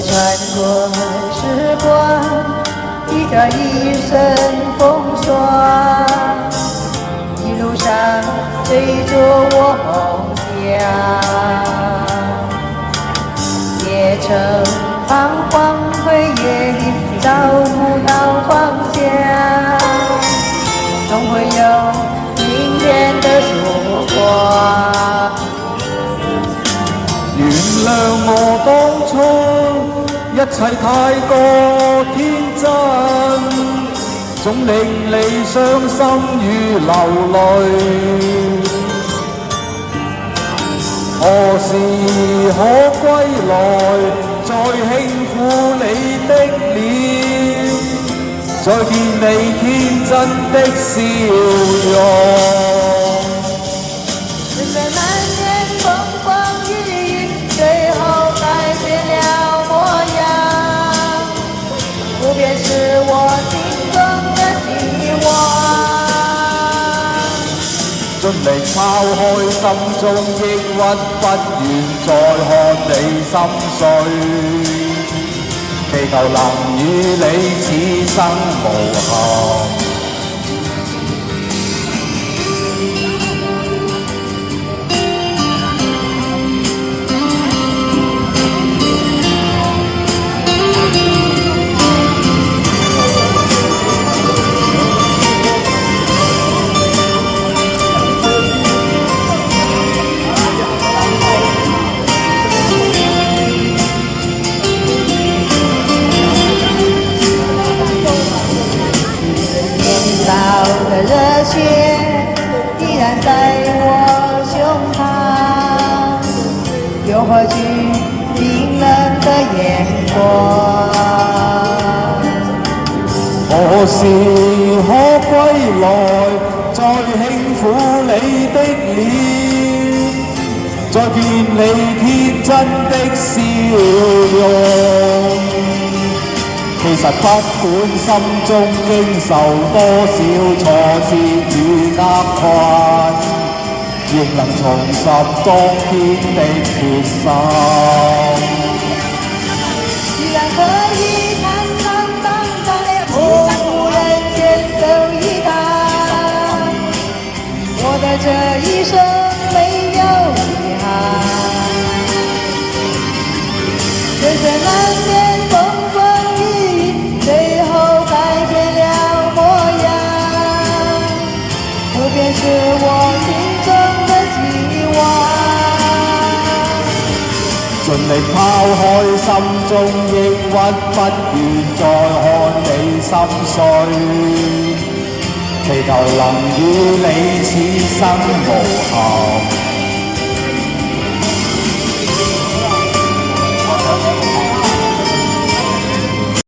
穿过时光，披着一身风霜，一路上追逐我梦想。夜城彷徨，回夜里找不到方向，总会有明天的曙光。原諒我當初一切太過天真，總令你傷心與流淚。何時可歸來，再輕撫你的臉，再見你天真的笑容。人在漫天風風雨雨，最後改變了模樣，不變是我心中的希望。盡力拋開心中抑鬱，不願再看你心碎，祈求能與你此生無憾。的熱血依然在我胸膛，又何懼冰冷的眼光？何時可歸來，再輕撫你的臉，再見你天真的笑容。其實不管心中經受多少挫折與厄困，亦能重拾當天的決心。既然可以坦蕩蕩在無人間走一趟，我的這一生沒有遺憾。人生難免風風雨雨，最後改變了模樣，不變是我心中的希望。盡力拋開心中抑鬱，不願再看你心碎，祈求能與你此生無憾。